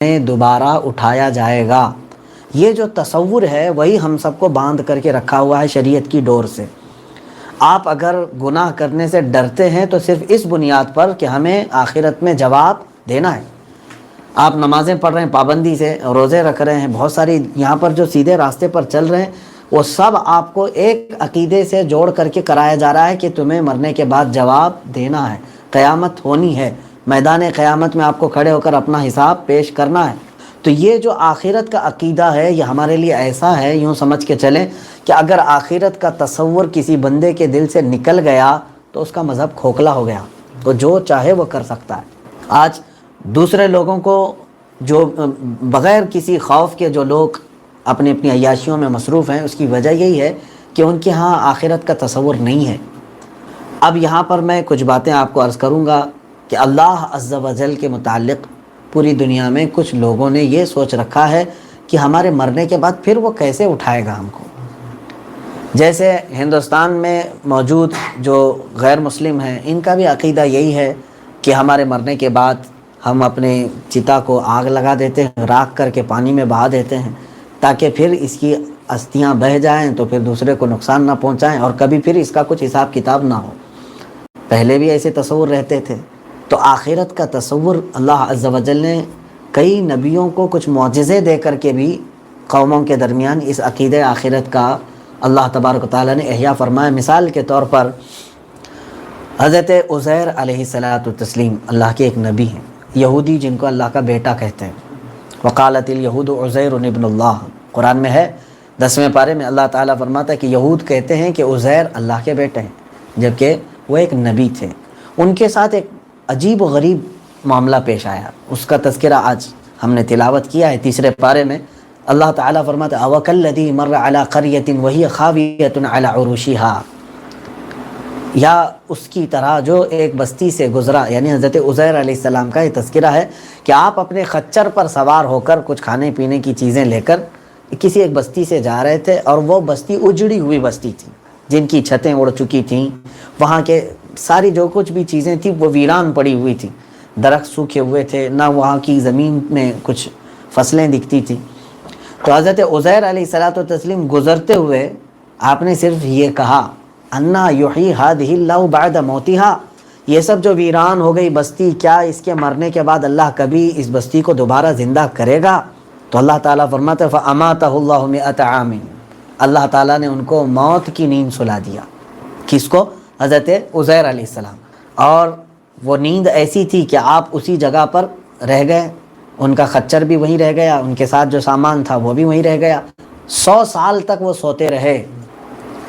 دوبارہ اٹھایا جائے گا۔ یہ جو تصور ہے وہی ہم سب کو باندھ کر کے رکھا ہوا ہے شریعت کی ڈور سے۔ آپ اگر گناہ کرنے سے ڈرتے ہیں تو صرف اس بنیاد پر کہ ہمیں آخرت میں جواب دینا ہے۔ آپ نمازیں پڑھ رہے ہیں پابندی سے، روزے رکھ رہے ہیں، بہت ساری یہاں پر جو سیدھے راستے پر چل رہے ہیں، وہ سب آپ کو ایک عقیدے سے جوڑ کر کے کرایا جا رہا ہے کہ تمہیں مرنے کے بعد جواب دینا ہے، قیامت ہونی ہے، میدان قیامت میں آپ کو کھڑے ہو کر اپنا حساب پیش کرنا ہے۔ تو یہ جو آخرت کا عقیدہ ہے یہ ہمارے لیے ایسا ہے، یوں سمجھ کے چلیں کہ اگر آخرت کا تصور کسی بندے کے دل سے نکل گیا تو اس کا مذہب کھوکھلا ہو گیا، تو جو چاہے وہ کر سکتا ہے۔ آج دوسرے لوگوں کو جو بغیر کسی خوف کے جو لوگ اپنی اپنی عیاشیوں میں مصروف ہیں، اس کی وجہ یہی ہے کہ ان کے ہاں آخرت کا تصور نہیں ہے۔ اب یہاں پر میں کچھ باتیں آپ کو عرض کروں گا کہ اللہ عز و جل کے متعلق پوری دنیا میں کچھ لوگوں نے یہ سوچ رکھا ہے کہ ہمارے مرنے کے بعد پھر وہ کیسے اٹھائے گا ہم کو۔ جیسے ہندوستان میں موجود جو غیر مسلم ہیں، ان کا بھی عقیدہ یہی ہے کہ ہمارے مرنے کے بعد ہم اپنے چتا کو آگ لگا دیتے ہیں، راکھ کر کے پانی میں بہا دیتے ہیں تاکہ پھر اس کی استھیاں بہہ جائیں تو پھر دوسرے کو نقصان نہ پہنچائیں اور کبھی پھر اس کا کچھ حساب کتاب نہ ہو۔ پہلے بھی ایسے تصور رہتے تھے۔ تو آخرت کا تصور اللہ عز و جل نے کئی نبیوں کو کچھ معجزے دے کر کے بھی قوموں کے درمیان اس عقیدہ آخرت کا اللہ تبارک و تعالیٰ نے احیا فرمایا۔ مثال کے طور پر حضرت عزیر علیہ السلام اللہ کے ایک نبی ہیں، یہودی جن کو اللہ کا بیٹا کہتے ہیں۔ وقالت الیہود عزیر ابن اللہ، قرآن میں ہے 10ویں پارے میں اللہ تعالیٰ فرماتا ہے کہ یہود کہتے ہیں کہ عزیر اللہ کے بیٹے ہیں، جبکہ وہ ایک نبی تھے۔ ان کے ساتھ ایک عجیب و غریب معاملہ پیش آیا، اس کا تذکرہ آج ہم نے تلاوت کیا ہے 3 پارے میں۔ اللہ تعالیٰ فرماتا ہے وَكَالَّذِي مَرَّ عَلَىٰ قَرْيَةٍ وَهِيَ خَاوِيَةٌ عَلَىٰ عُرُوشِهَا، یا اس کی طرح جو ایک بستی سے گزرا، یعنی حضرت عزیر علیہ السلام کا یہ تذکرہ ہے کہ آپ اپنے خچر پر سوار ہو کر کچھ کھانے پینے کی چیزیں لے کر کسی ایک بستی سے جا رہے تھے، اور وہ بستی اجڑی ہوئی بستی تھی، جن کی چھتیں اڑ چکی تھیں، وہاں کے ساری جو کچھ بھی چیزیں تھیں وہ ویران پڑی ہوئی تھیں، درخت سوکھے ہوئے تھے، نہ وہاں کی زمین میں کچھ فصلیں دکھتی تھیں۔ تو حضرت عزیر علیہ السلام گزرتے ہوئے آپ نے صرف یہ کہا انا یحیی ہذہ اللہ بعد موتہا، یہ سب جو ویران ہو گئی بستی، کیا اس کے مرنے کے بعد اللہ کبھی اس بستی کو دوبارہ زندہ کرے گا؟ تو اللہ تعالیٰ فرماتا ہے فاماتہ اللہ 100 عام، اللہ تعالیٰ نے ان کو موت کی نیند سلا دیا۔ کس کو؟ حضرت عزیر علیہ السلام۔ اور وہ نیند ایسی تھی کہ آپ اسی جگہ پر رہ گئے، ان کا خچر بھی وہیں رہ گیا، ان کے ساتھ جو سامان تھا وہ بھی وہیں رہ گیا، 100 سال تک وہ سوتے رہے۔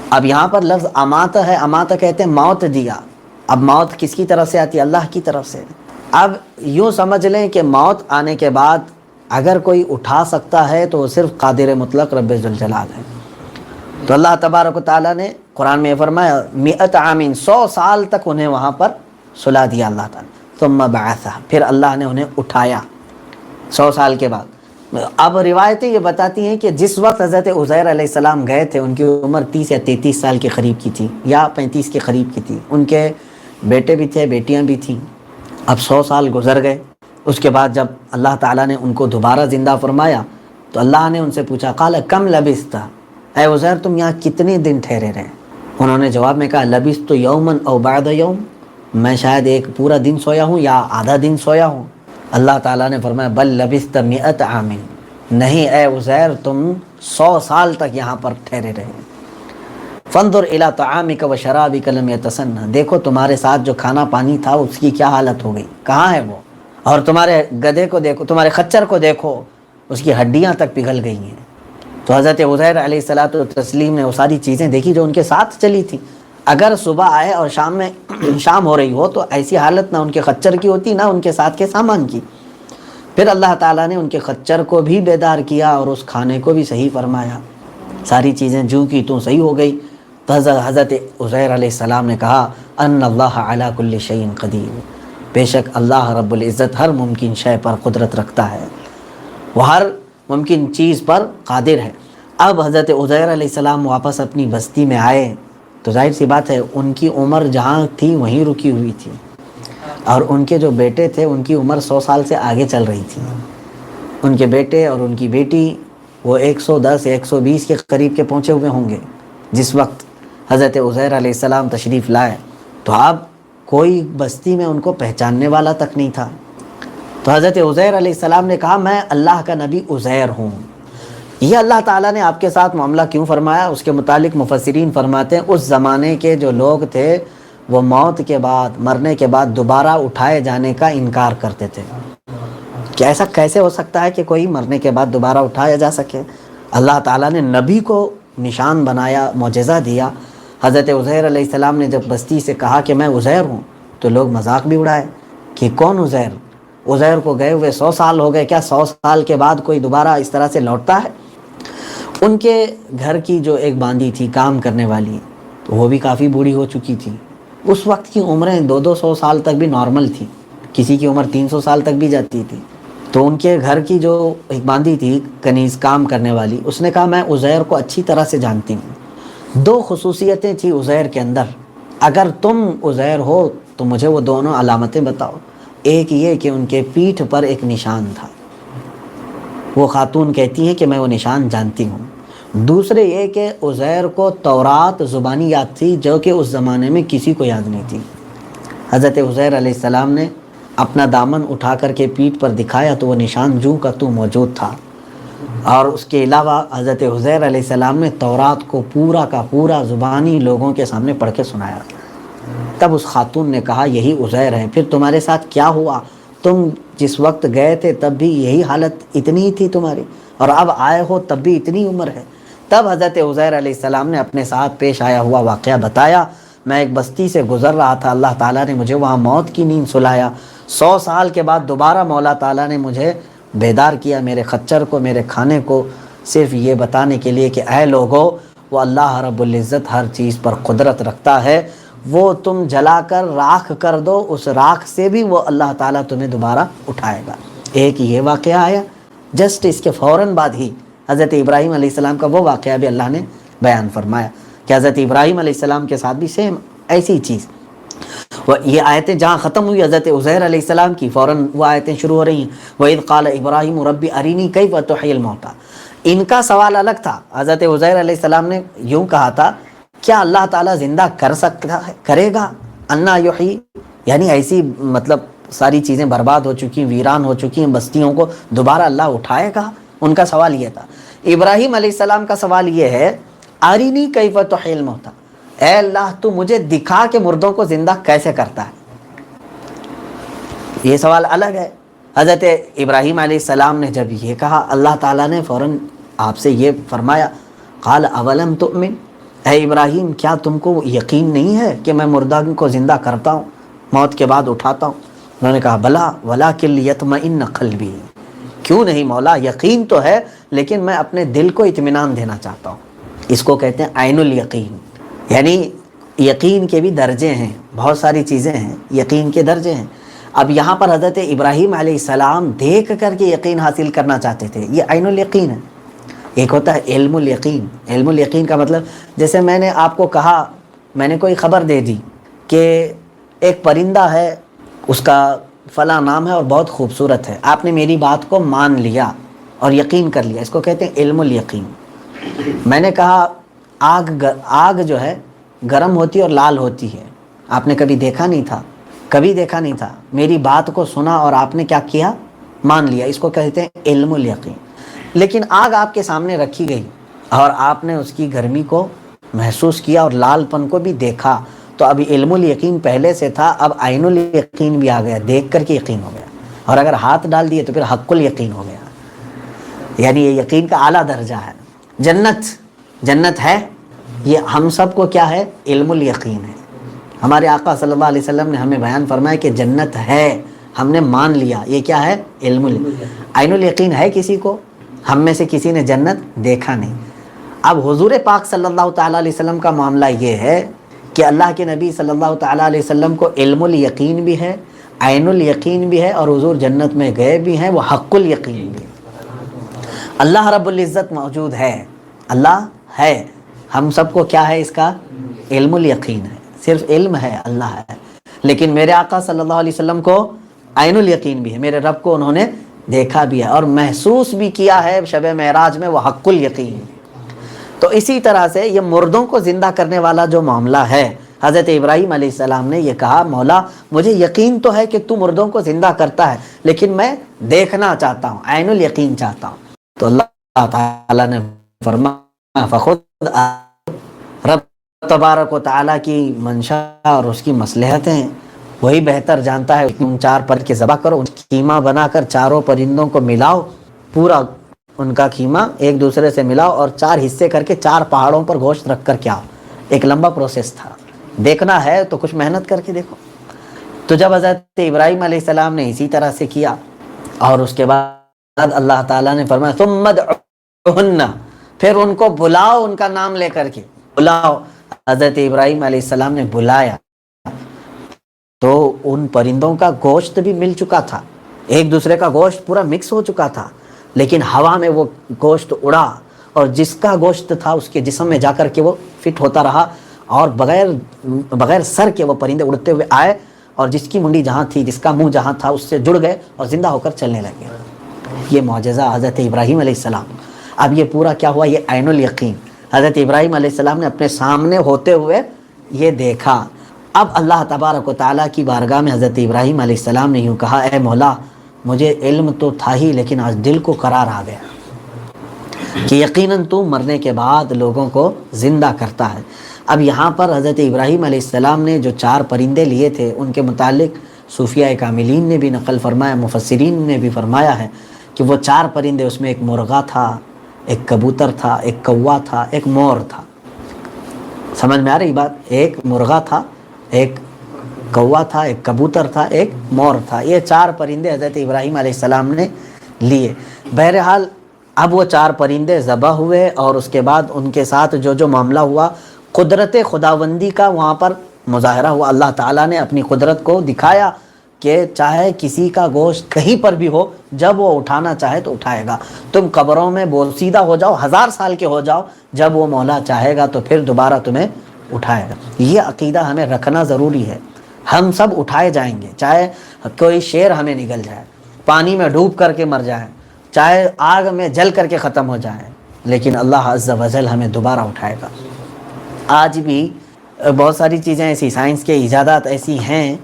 اب یہاں پر لفظ اماتہ ہے، اماتہ کہتے ہیں موت دیا۔ اب موت کس کی طرف سے آتی ہے؟ اللہ کی طرف سے۔ اب یوں سمجھ لیں کہ موت آنے کے بعد اگر کوئی اٹھا سکتا ہے تو وہ صرف قادر مطلق رب ذوالجلال ہے۔ تو اللہ تبارک و تعالیٰ نے قرآن میں فرمایا 100 عام، 100 سال تک انہیں وہاں پر سلا دیا اللہ تعالیٰ۔ ثم بعثہ، پھر اللہ نے انہیں اٹھایا 100 سال کے بعد۔ اب روایتیں یہ بتاتی ہیں کہ جس وقت حضرت عزیر علیہ السلام گئے تھے ان کی عمر 30 یا 33 سال کے قریب کی تھی، یا 35 کے قریب کی تھی، ان کے بیٹے بھی تھے، بیٹیاں بھی تھیں۔ اب 100 سال گزر گئے، اس کے بعد جب اللہ تعالیٰ نے ان کو دوبارہ زندہ فرمایا تو اللہ نے ان سے پوچھا قال کم لبثت، اے عزیر تم یہاں کتنے دن ٹھہرے رہے؟ انہوں نے جواب میں کہا لبثت یوما او بعد یوم، میں شاید ایک پورا دن سویا ہوں یا آدھا دن سویا ہوں۔ اللہ تعالیٰ نے فرمایا بل لبثت 100 عام، نہیں اے عزیر تم 100 سال تک یہاں پر ٹھہرے رہے۔ فانظر الی طعامک و شرابک لم یتسنہ، دیکھو تمہارے ساتھ جو کھانا پانی تھا اس کی کیا حالت ہو گئی، کہاں ہے وہ؟ اور تمہارے گدھے کو دیکھو، تمہارے خچر کو دیکھو، اس کی ہڈیاں تک پگھل گئی ہیں۔ تو حضرت عزیر علیہ السلام نے وہ ساری چیزیں دیکھی جو ان کے ساتھ چلی تھی۔ اگر صبح آئے اور شام ہو رہی ہو تو ایسی حالت نہ ان کے خچر کی ہوتی نہ ان کے ساتھ کے سامان کی۔ پھر اللہ تعالیٰ نے ان کے خچر کو بھی بیدار کیا اور اس کھانے کو بھی صحیح فرمایا، ساری چیزیں جوں کی توں صحیح ہو گئی۔ تو حضرت عزیر علیہ السلام نے کہا ان اللہ علی کل شیء قدیر، بے شک اللہ رب العزت ہر ممکن شے پر قدرت رکھتا ہے، وہ ہر ممکن چیز پر قادر ہے۔ اب حضرت عزیر علیہ السلام واپس اپنی بستی میں آئے تو ظاہر سی بات ہے ان کی عمر جہاں تھی وہیں رکی ہوئی تھی، اور ان کے جو بیٹے تھے ان کی عمر 100 سال سے آگے چل رہی تھی۔ ان کے بیٹے اور ان کی بیٹی وہ 110 120 کے قریب کے پہنچے ہوئے ہوں گے جس وقت حضرت عزیر علیہ السلام تشریف لائے، تو اب کوئی بستی میں ان کو پہچاننے والا تک نہیں تھا۔ تو حضرت عزیر علیہ السلام نے کہا میں اللہ کا نبی عزیر ہوں۔ یہ اللہ تعالیٰ نے آپ کے ساتھ معاملہ کیوں فرمایا، اس کے متعلق مفسرین فرماتے ہیں اس زمانے کے جو لوگ تھے وہ موت کے بعد، مرنے کے بعد دوبارہ اٹھائے جانے کا انکار کرتے تھے کہ ایسا کیسے ہو سکتا ہے کہ کوئی مرنے کے بعد دوبارہ اٹھایا جا سکے۔ اللہ تعالیٰ نے نبی کو نشان بنایا، معجزہ دیا۔ حضرت عزیر علیہ السلام نے جب بستی سے کہا کہ میں عزیر ہوں تو لوگ مذاق بھی اڑائے کہ کون عزیر؟ عزیر کو گئے ہوئے 100 سال ہو گئے، کیا 100 سال کے بعد کوئی دوبارہ اس طرح سے لوٹتا ہے؟ ان کے گھر کی جو ایک باندی تھی کام کرنے والی، تو وہ بھی کافی بوڑھی ہو چکی تھی۔ اس وقت کی عمریں 200 سال تک بھی نارمل تھی، کسی کی عمر 300 سال تک بھی جاتی تھی۔ تو ان کے گھر کی جو ایک باندی تھی کنیز کام کرنے والی، اس نے کہا میں عزیر کو اچھی طرح سے جانتی ہوں، 2 خصوصیتیں تھی عزیر کے اندر، اگر تم عزیر ہو تو مجھے وہ دونوں علامتیں بتاؤ۔ ایک یہ کہ ان کے پیٹھ پر ایک نشان تھا، وہ خاتون کہتی ہیں کہ میں وہ نشان جانتی ہوں۔ دوسرے یہ کہ عزیر کو تورات زبانی یاد تھی جو کہ اس زمانے میں کسی کو یاد نہیں تھی۔ حضرت عزیر علیہ السلام نے اپنا دامن اٹھا کر کے پیٹھ پر دکھایا تو وہ نشان جوں کا تو موجود تھا۔ اور اس کے علاوہ حضرت عزیر علیہ السلام نے تورات کو پورا کا پورا زبانی لوگوں کے سامنے پڑھ کے سنایا۔ تب اس خاتون نے کہا یہی عزیر ہے، پھر تمہارے ساتھ کیا ہوا؟ تم جس وقت گئے تھے تب بھی یہی حالت اتنی ہی تھی تمہاری، اور اب آئے ہو تب بھی اتنی عمر ہے؟ تب حضرت عزیر علیہ السلام نے اپنے ساتھ پیش آیا ہوا واقعہ بتایا۔ میں ایک بستی سے گزر رہا تھا، اللہ تعالیٰ نے مجھے وہاں موت کی نیند سلایا، 100 سال کے بعد دوبارہ مولا تعالیٰ نے مجھے بیدار کیا، میرے خچر کو، میرے کھانے کو، صرف یہ بتانے کے لیے کہ اے لوگو وہ اللہ رب العزت ہر چیز پر قدرت رکھتا ہے، وہ تم جلا کر راکھ کر دو، اس راکھ سے بھی وہ اللہ تعالیٰ تمہیں دوبارہ اٹھائے گا۔ ایک یہ واقعہ آیا، جسٹ اس کے فوراً بعد ہی حضرت ابراہیم علیہ السلام کا وہ واقعہ بھی اللہ نے بیان فرمایا کہ حضرت ابراہیم علیہ السلام کے ساتھ بھی سیم ایسی چیز۔ یہ آیتیں جہاں ختم ہوئی حضرت عزیر علیہ السلام کی، فوراً وہ آیتیں شروع ہو رہی ہیں وَإِذْ قَالَ إِبْرَاهِيمُ رَبِّ أَرِنِي كَيْفَ تُحْيِي الْمَوْتَى۔ ان کا سوال الگ تھا۔ حضرت عزیر علیہ السلام نے یوں کہا تھا کیا اللہ تعالیٰ زندہ کر سکتا ہے، کرے گا؟ انا یحیی، یعنی ایسی مطلب ساری چیزیں برباد ہو چکی، ویران ہو چکی ہیں بستیوں کو دوبارہ اللہ اٹھائے گا؟ ان کا سوال یہ تھا۔ ابراہیم علیہ السلام کا سوال یہ ہے ارینی کیف تحیی الموتى، اے اللہ تو مجھے دکھا کہ مردوں کو زندہ کیسے کرتا ہے۔ یہ سوال الگ ہے۔ حضرت ابراہیم علیہ السلام نے جب یہ کہا، اللہ تعالیٰ نے فوراً آپ سے یہ فرمایا قال اولم تؤمن، اے ابراہیم کیا تم کو یقین نہیں ہے کہ میں مردہ کو زندہ کرتا ہوں، موت کے بعد اٹھاتا ہوں؟ انہوں نے کہا بلا ولکن لیطمئن قلبی، کیوں نہیں مولا، یقین تو ہے لیکن میں اپنے دل کو اطمینان دینا چاہتا ہوں۔ اس کو کہتے ہیں عین الیقین، یعنی یقین کے بھی درجے ہیں، بہت ساری چیزیں ہیں، یقین کے درجے ہیں۔ اب یہاں پر حضرت ابراہیم علیہ السلام دیکھ کر کے یقین حاصل کرنا چاہتے تھے، یہ عین الیقین ہے۔ ایک ہوتا ہے علم الیقین، علم الیقین کا مطلب جیسے میں نے آپ کو کہا، میں نے کوئی خبر دے دی کہ ایک پرندہ ہے، اس کا فلاں نام ہے اور بہت خوبصورت ہے، آپ نے میری بات کو مان لیا اور یقین کر لیا، اس کو کہتے ہیں علم الیقین۔ میں نے کہا آگ جو ہے گرم ہوتی اور لال ہوتی ہے، آپ نے کبھی دیکھا نہیں تھا، کبھی دیکھا نہیں تھا، میری بات کو سنا اور آپ نے کیا کیا، مان لیا، اس کو کہتے ہیں علم الیقین۔ لیکن آگ آپ کے سامنے رکھی گئی اور آپ نے اس کی گرمی کو محسوس کیا اور لال پن کو بھی دیکھا، تو اب علم الیقین پہلے سے تھا، اب عین الیقین بھی آ گیا، دیکھ کر کے یقین ہو گیا، اور اگر ہاتھ ڈال دیے تو پھر حق الیقین ہو گیا، یعنی یہ یقین کا اعلیٰ درجہ ہے۔ جنت ہے، یہ ہم سب کو کیا ہے، علم الیقین ہے۔ ہمارے آقا صلی اللہ علیہ وسلم نے ہمیں بیان فرمایا کہ جنت ہے، ہم نے مان لیا، یہ کیا ہے، علم عین الیقین ہے کسی کو؟ ہم میں سے کسی نے جنت دیکھا نہیں۔ اب حضور پاک صلی اللہ تعالیٰ علیہ وسلم کا معاملہ یہ ہے کہ اللہ کے نبی صلی اللہ تعالیٰ علیہ وسلم کو علم الیقین بھی ہے، عین الیقین بھی ہے، اور حضور جنت میں گئے بھی ہیں، وہ حق الیقین بھی ہے۔ اللہ رب العزت موجود ہے، اللہ ہے، ہم سب کو کیا ہے، اس کا علم الیقین ہے، صرف علم ہے، اللہ ہے۔ لیکن میرے آقا صلی اللہ علیہ وسلم کو عین الیقین بھی ہے، میرے رب کو انہوں نے دیکھا بھی ہے اور محسوس بھی کیا ہے شب معراج میں، وہ حق الیقین۔ تو اسی طرح سے یہ مردوں کو زندہ کرنے والا جو معاملہ ہے، حضرت ابراہیم علیہ السلام نے یہ کہا مولا مجھے یقین تو ہے کہ تو مردوں کو زندہ کرتا ہے، لیکن میں دیکھنا چاہتا ہوں، عین الیقین چاہتا ہوں۔ تو اللہ تعالیٰ نے فرمایا فخذ، رب تبارک و تعالیٰ کی منشا اور اس کی مصلحتیں وہی بہتر جانتا ہے۔ تم 4 پرند کے ذبح کرو، قیمہ بنا کر چاروں پرندوں کو ملاؤ، پورا ان کا قیمہ ایک دوسرے سے ملاؤ اور 4 حصے کر کے 4 پہاڑوں پر گوشت رکھ کر کیا، ایک لمبا پروسیس تھا۔ دیکھنا ہے تو کچھ محنت کر کے دیکھو۔ تو جب حضرت ابراہیم علیہ السلام نے اسی طرح سے کیا اور اس کے بعد اللہ تعالیٰ نے فرمایا ثم ادعوہن، پھر ان کو بلاؤ، ان کا نام لے کر کے بلاؤ۔ حضرت ابراہیم علیہ السلام نے بلایا تو ان پرندوں کا گوشت بھی مل چکا تھا، ایک دوسرے کا گوشت پورا مکس ہو چکا تھا، لیکن ہوا میں وہ گوشت اڑا اور جس کا گوشت تھا اس کے جسم میں جا کر کے وہ فٹ ہوتا رہا، اور بغیر سر کے وہ پرندے اڑتے ہوئے آئے اور جس کی منڈی جہاں تھی، جس کا منہ جہاں تھا، اس سے جڑ گئے اور زندہ ہو کر چلنے لگے۔ یہ معجزہ حضرت ابراہیم علیہ السلام۔ اب یہ پورا کیا ہوا؟ یہ عین الیقین، حضرت ابراہیم علیہ السلام نے اپنے سامنے ہوتے ہوئے یہ دیکھا۔ اب اللہ تبارک و تعالیٰ کی بارگاہ میں حضرت ابراہیم علیہ السلام نے یوں کہا اے مولا مجھے علم تو تھا ہی، لیکن آج دل کو قرار آ گیا کہ یقیناً تو مرنے کے بعد لوگوں کو زندہ کرتا ہے۔ اب یہاں پر حضرت ابراہیم علیہ السلام نے جو 4 پرندے لیے تھے ان کے متعلق صوفیاء کاملین نے بھی نقل فرمایا، مفسرین نے بھی فرمایا ہے کہ وہ 4 پرندے، اس میں ایک مرغا تھا، ایک کبوتر تھا، ایک کوا تھا، ایک مور تھا۔ سمجھ میں آ رہی بات؟ ایک مرغا تھا، ایک کوا تھا، ایک کبوتر تھا، ایک مور تھا۔ یہ 4 پرندے حضرت ابراہیم علیہ السلام نے لیے۔ بہرحال اب وہ 4 پرندے ذبح ہوئے اور اس کے بعد ان کے ساتھ جو معاملہ ہوا، قدرت خداوندی کا وہاں پر مظاہرہ ہوا۔ اللہ تعالیٰ نے اپنی قدرت کو دکھایا کہ چاہے کسی کا گوشت کہیں پر بھی ہو، جب وہ اٹھانا چاہے تو اٹھائے گا۔ تم قبروں میں بوسیدہ ہو جاؤ، 1000 سال کے ہو جاؤ، جب وہ مولا چاہے گا تو پھر دوبارہ تمہیں اٹھائے گا۔ یہ عقیدہ ہمیں رکھنا ضروری ہے۔ ہم سب اٹھائے جائیں گے، چاہے کوئی شیر ہمیں نگل جائے، پانی میں ڈوب کر کے مر جائے، چاہے آگ میں جل کر کے ختم ہو جائے، لیکن اللہ عز و جل ہمیں دوبارہ اٹھائے گا۔ آج بھی بہت ساری چیزیں ایسی، سائنس کے ایجادات ایسی ہیں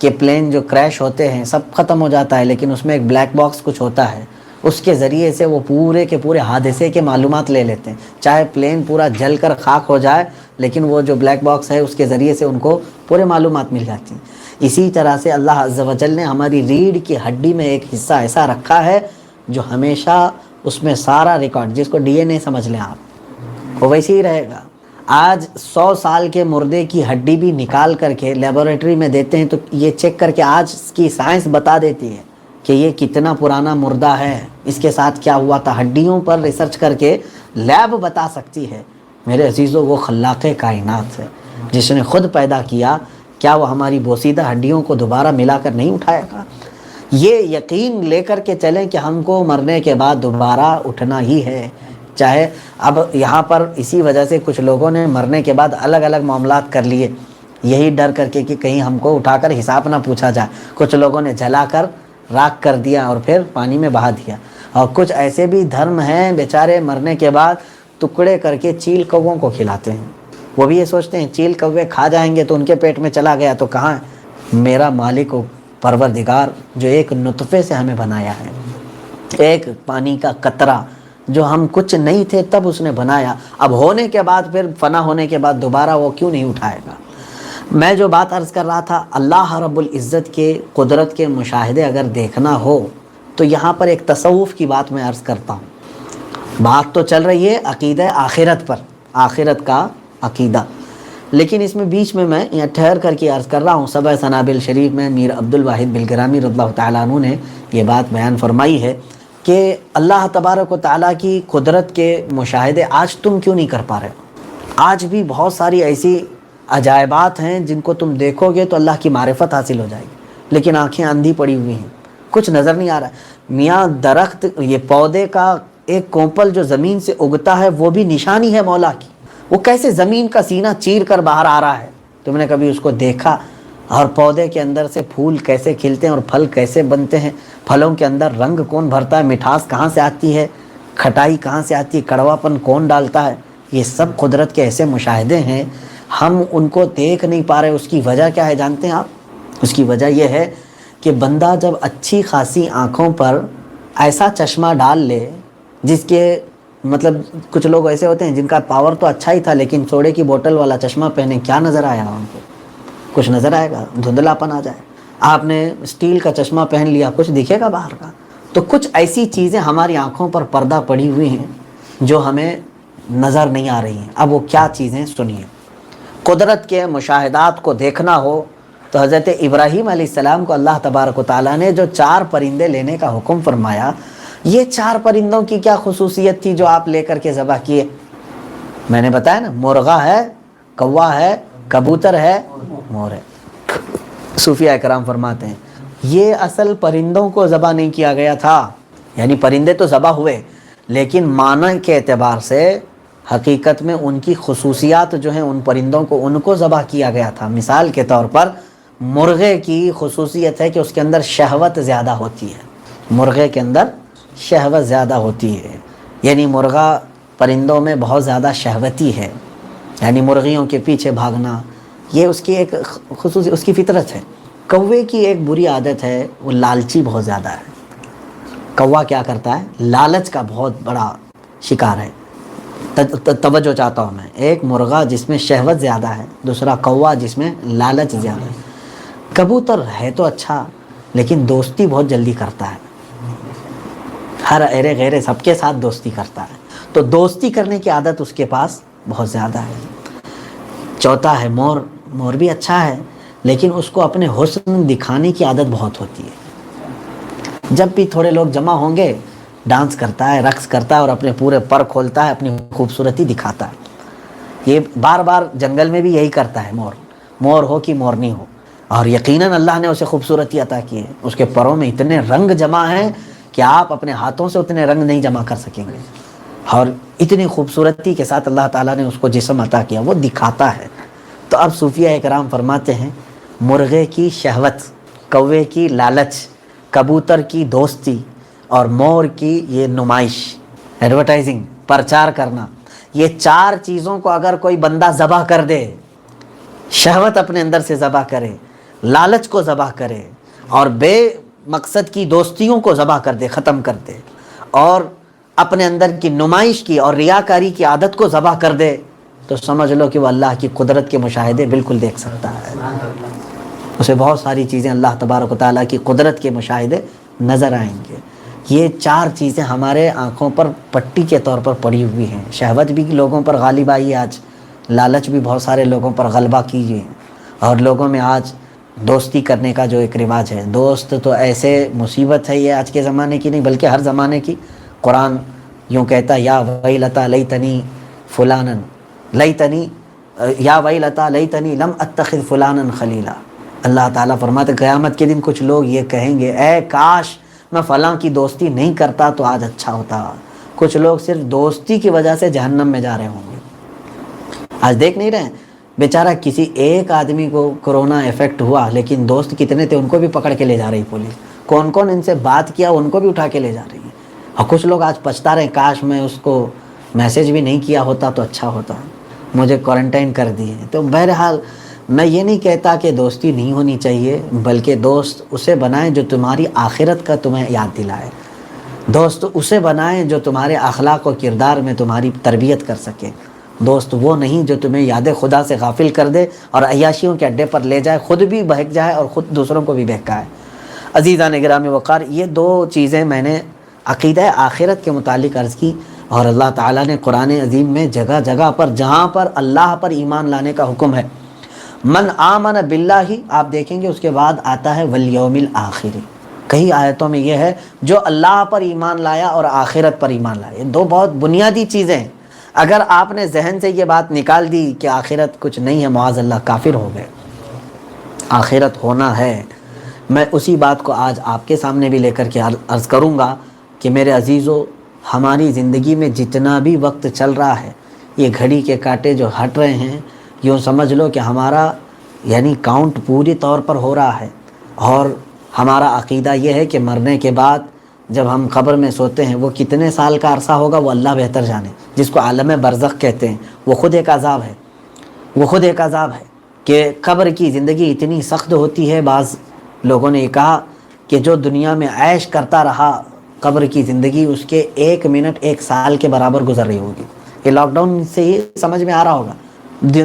کہ پلین جو کریش ہوتے ہیں سب ختم ہو جاتا ہے، لیکن اس میں ایک بلیک باکس کچھ ہوتا ہے، اس کے ذریعے سے وہ پورے کے پورے حادثے کے معلومات لے لیتے ہیں۔ چاہے پلین پورا جل کر خاک ہو جائے، لیکن وہ جو بلیک باکس ہے اس کے ذریعے سے ان کو پورے معلومات مل جاتی ہیں۔ اسی طرح سے اللہ عز و جل نے ہماری ریڑھ کی ہڈی میں ایک حصہ ایسا رکھا ہے جو ہمیشہ اس میں سارا ریکارڈ، جس کو ڈی این اے سمجھ لیں آپ، وہ ویسے ہی رہے گا۔ آج 100 سال کے مردے کی ہڈی بھی نکال کر کے لیبارٹری میں دیتے ہیں تو یہ چیک کر کے آج کی سائنس بتا دیتی ہے کہ یہ کتنا پرانا مردہ ہے، اس کے ساتھ کیا ہوا تھا۔ ہڈیوں پر ریسرچ کر کے لیب بتا سکتی ہے۔ میرے عزیزو، وہ خلاق کائنات ہے جس نے خود پیدا کیا، کیا وہ ہماری بوسیدہ ہڈیوں کو دوبارہ ملا کر نہیں اٹھائے گا؟ یہ یقین لے کر کے چلیں کہ ہم کو مرنے کے بعد دوبارہ اٹھنا ہی ہے۔ چاہے اب یہاں پر اسی وجہ سے کچھ لوگوں نے مرنے کے بعد الگ الگ معاملات کر لیے، یہی ڈر کر کے کہ کہیں ہم کو اٹھا کر حساب نہ پوچھا جائے۔ کچھ لوگوں نے جلا کر راکھ کر دیا اور پھر پانی میں بہا دیا، اور کچھ ایسے بھی دھرم ہیں بیچارے مرنے کے بعد ٹکڑے کر کے چیل کووں کو کھلاتے ہیں۔ وہ بھی یہ سوچتے ہیں چیل کوے کھا جائیں گے تو ان کے پیٹ میں چلا گیا تو کہاں ہے میرا مالک و پروردگار جو ایک نطفے سے ہمیں بنایا ہے، ایک پانی کا قطرہ جو ہم کچھ نہیں تھے تب اس نے بنایا، اب ہونے کے بعد پھر فنا ہونے کے بعد دوبارہ وہ کیوں نہیں اٹھائے گا؟ میں جو بات عرض کر رہا تھا، اللہ رب العزت کے قدرت کے مشاہدے اگر دیکھنا ہو تو یہاں پر ایک تصوف کی بات میں عرض کرتا ہوں۔ بات تو چل رہی ہے عقیدہ آخرت پر، آخرت کا عقیدہ، لیکن اس میں بیچ میں یہاں ٹھہر کر کے عرض کر رہا ہوں۔ سبع سنابل شریف میں میر عبد الواحد بلگرامی رضی اللہ تعالیٰ عنہ نے یہ بات بیان فرمائی ہے کہ اللہ تبارک و تعالیٰ کی قدرت کے مشاہدے آج تم کیوں نہیں کر پا رہے؟ آج بھی بہت ساری ایسی عجائبات ہیں جن کو تم دیکھو گے تو اللہ کی معرفت حاصل ہو جائے گی، لیکن آنکھیں اندھی پڑی ہوئی ہیں، کچھ نظر نہیں آ رہا ہے۔ میاں درخت، یہ پودے کا ایک کونپل جو زمین سے اگتا ہے وہ بھی نشانی ہے مولا کی، وہ کیسے زمین کا سینہ چیر کر باہر آ رہا ہے؟ تم نے کبھی اس کو دیکھا؟ اور پودے کے اندر سے پھول کیسے کھلتے ہیں اور پھل کیسے بنتے ہیں، پھلوں کے اندر رنگ کون بھرتا ہے، مٹھاس کہاں سے آتی ہے، کھٹائی کہاں سے آتی ہے، کڑواپن کون ڈالتا ہے، یہ سب قدرت کے ایسے مشاہدے ہیں، ہم ان کو دیکھ نہیں پا رہے۔ اس کی وجہ کیا ہے جانتے ہیں آپ؟ اس کی وجہ یہ ہے کہ بندہ جب اچھی خاصی آنکھوں پر ایسا چشمہ ڈال لے جس کے مطلب کچھ لوگ ایسے ہوتے ہیں جن کا پاور تو اچھا ہی تھا لیکن سوڈے کی بوتل والا چشمہ پہنے، کیا نظر آیا ان کو؟ کچھ نظر آئے گا؟ دھندلاپن آ جائے۔ آپ نے اسٹیل کا چشمہ پہن لیا، کچھ دکھے گا باہر کا؟ تو کچھ ایسی چیزیں ہماری آنکھوں پر پردہ پڑی ہوئی ہیں جو ہمیں نظر نہیں آ رہی ہیں۔ اب وہ کیا چیزیں سنیے۔ قدرت کے مشاہدات کو دیکھنا ہو تو حضرت ابراہیم علیہ السلام کو اللہ تبارک و تعالیٰ نے جو 4 پرندے لینے کا حکم فرمایا، یہ 4 پرندوں کی کیا خصوصیت تھی جو آپ لے کر کے ذبح کیے؟ میں نے بتایا نا، مرغا ہے، کوا ہے، کبوتر ہے، مور ہے۔ صوفیہ اکرام فرماتے ہیں یہ اصل پرندوں کو ذبح نہیں کیا گیا تھا، یعنی پرندے تو ذبح ہوئے لیکن معنی کے اعتبار سے حقیقت میں ان کی خصوصیات جو ہیں ان پرندوں کو ان کو ذبح کیا گیا تھا۔ مثال کے طور پر مرغے کی خصوصیت ہے کہ اس کے اندر شہوت زیادہ ہوتی ہے، مرغے کے اندر شہوت زیادہ ہوتی ہے، یعنی مرغا پرندوں میں بہت زیادہ شہوتی ہے، یعنی مرغیوں کے پیچھے بھاگنا، یہ اس کی ایک خصوصی اس کی فطرت ہے۔ کوے کی ایک بری عادت ہے، وہ لالچی بہت زیادہ ہے۔ کوا کیا کرتا ہے؟ لالچ کا بہت بڑا شکار ہے۔ توجہ چاہتا ہوں میں، ایک مرغا جس میں شہوت زیادہ ہے، دوسرا کوا جس میں لالچ زیادہ ہے۔ کبوتر ہے تو اچھا لیکن دوستی بہت جلدی کرتا ہے، ہر ایرے غیرے سب کے ساتھ دوستی کرتا ہے، تو دوستی کرنے کی عادت اس کے پاس بہت زیادہ ہے۔ چوتھا ہے مور، مور بھی اچھا ہے لیکن اس کو اپنے حسن دکھانے کی عادت بہت ہوتی ہے۔ جب بھی تھوڑے لوگ جمع ہوں گے ڈانس کرتا ہے، رقص کرتا ہے اور اپنے پورے پر کھولتا ہے، اپنی خوبصورتی دکھاتا ہے۔ یہ بار بار جنگل میں بھی یہی کرتا ہے مور، مور ہو کہ مورنی ہو، اور یقیناً اللہ نے اسے خوبصورتی عطا کی ہے۔ اس کے پروں میں اتنے رنگ جمع ہیں کہ آپ اپنے ہاتھوں سے اتنے رنگ نہیں جمع کر سکیں گے، اور اتنی خوبصورتی کے ساتھ اللہ تعالیٰ نے اس کو جسم عطا کیا، وہ دکھاتا ہے۔ تو اب صوفیہ اکرام فرماتے ہیں مرغے کی شہوت، کوے کی لالچ، کبوتر کی دوستی اور مور کی یہ نمائش، ایڈورٹائزنگ، پرچار کرنا، یہ 4 چیزوں کو اگر کوئی بندہ ذبح کر دے، شہوت اپنے اندر سے ذبح کرے، لالچ کو ذبح کرے اور بے مقصد کی دوستیوں کو ذبح کر دے، ختم کر دے، اور اپنے اندر کی نمائش کی اور ریاکاری کی عادت کو ذبح کر دے، تو سمجھ لو کہ وہ اللہ کی قدرت کے مشاہدے بالکل دیکھ سکتا ہے۔ اسے بہت ساری چیزیں اللہ تبارک و تعالیٰ کی قدرت کے مشاہدے نظر آئیں گے۔ یہ 4 چیزیں ہمارے آنکھوں پر پٹی کے طور پر پڑی ہوئی ہیں۔ شہوت بھی لوگوں پر غالب آئی ہے آج، لالچ بھی بہت سارے لوگوں پر غلبہ کیجیے، اور لوگوں میں آج دوستی کرنے کا جو ایک رواج ہے، دوست تو ایسے مصیبت ہے، یہ آج کے زمانے کی نہیں بلکہ ہر زمانے کی۔ قرآن یوں کہتا ہے یا ویلتا لیتنی فلانا، لیتنی یا ویلتا لیتنی لم اتخذ فلانا خلیلا۔ اللہ تعالیٰ فرماتے قیامت کے دن کچھ لوگ یہ کہیں گے اے کاش میں فلاں کی دوستی نہیں کرتا تو آج اچھا ہوتا۔ کچھ لوگ صرف دوستی کی وجہ سے جہنم میں جا رہے ہوں گے۔ آج دیکھ نہیں رہے ہیں بیچارہ کسی ایک آدمی کو کرونا افیکٹ ہوا لیکن دوست کتنے تھے ان کو بھی پکڑ کے لے جا رہی پولیس، کون کون ان سے بات کیا ان کو بھی اٹھا کے لے جا رہی ہے، اور کچھ لوگ آج پچھتا رہے کاش میں اس کو میسیج بھی نہیں کیا ہوتا تو اچھا ہوتا، مجھے کوارنٹائن کر دیے۔ تو بہرحال میں یہ نہیں کہتا کہ دوستی نہیں ہونی چاہیے، بلکہ دوست اسے بنائیں جو تمہاری آخرت کا تمہیں یاد دلائے، دوست اسے بنائیں جو تمہارے اخلاق و کردار میں تمہاری تربیت کر سکے، دوست وہ نہیں جو تمہیں یاد خدا سے غافل کر دے اور عیاشیوں کے اڈے پر لے جائے، خود بھی بہک جائے اور خود دوسروں کو بھی بہکائے۔ عزیزان گرامی وقار، یہ 2 چیزیں میں نے عقیدہ آخرت کے متعلق عرض کی، اور اللہ تعالیٰ نے قرآن عظیم میں جگہ جگہ پر جہاں پر اللہ پر ایمان لانے کا حکم ہے، من آمن باللہ، آپ دیکھیں گے اس کے بعد آتا ہے والیوم الآخر۔ کئی آیتوں میں یہ ہے جو اللہ پر ایمان لایا اور آخرت پر ایمان لایا، یہ 2 بہت بنیادی چیزیں ہیں۔ اگر آپ نے ذہن سے یہ بات نکال دی کہ آخرت کچھ نہیں ہے، معاذ اللہ کافر ہو گئے۔ آخرت ہونا ہے۔ میں اسی بات کو آج آپ کے سامنے بھی لے کر کے عرض کروں گا کہ میرے عزیزو، ہماری زندگی میں جتنا بھی وقت چل رہا ہے، یہ گھڑی کے کانٹے جو ہٹ رہے ہیں، یوں سمجھ لو کہ ہمارا یعنی کاؤنٹ پوری طور پر ہو رہا ہے. اور ہمارا عقیدہ یہ ہے کہ مرنے کے بعد جب ہم قبر میں سوتے ہیں وہ کتنے سال کا عرصہ ہوگا وہ اللہ بہتر جانے. جس کو عالم برزخ کہتے ہیں وہ خود ایک عذاب ہے. وہ خود ایک عذاب ہے کہ قبر کی زندگی اتنی سخت ہوتی ہے. بعض لوگوں نے یہ کہا کہ جو دنیا میں عیش کرتا رہا قبر کی زندگی اس کے 1 منٹ 1 سال کے برابر گزر رہی ہوگی. یہ لاک ڈاؤن سے ہی سمجھ میں آ رہا ہوگا.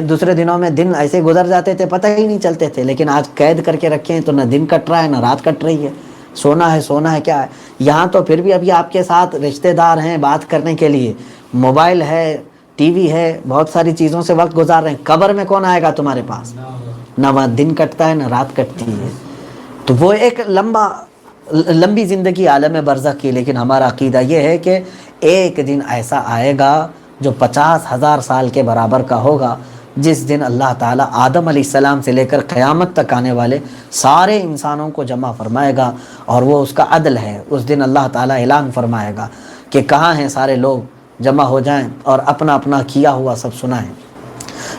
دوسرے دنوں میں دن ایسے گزر جاتے تھے پتہ ہی نہیں چلتے تھے, لیکن آج قید کر کے رکھے ہیں تو نہ دن کٹ رہا ہے نہ رات کٹ رہی ہے. سونا ہے کیا ہے. یہاں تو پھر بھی ابھی آپ کے ساتھ رشتہ دار ہیں بات کرنے کے لیے, موبائل ہے, ٹی وی ہے, بہت ساری چیزوں سے وقت گزار رہے ہیں. قبر میں کون آئے گا تمہارے پاس؟ نہ وہاں دن کٹتا ہے نہ رات کٹتی ہے. تو وہ ایک لمبی زندگی عالم برزخ کی. لیکن ہمارا عقیدہ یہ ہے کہ ایک دن ایسا آئے گا جو 50,000 سال کے برابر کا ہوگا, جس دن اللہ تعالیٰ آدم علیہ السلام سے لے کر قیامت تک آنے والے سارے انسانوں کو جمع فرمائے گا. اور وہ اس کا عدل ہے. اس دن اللہ تعالیٰ اعلان فرمائے گا کہ کہاں ہیں سارے لوگ, جمع ہو جائیں اور اپنا اپنا کیا ہوا سب سنائیں.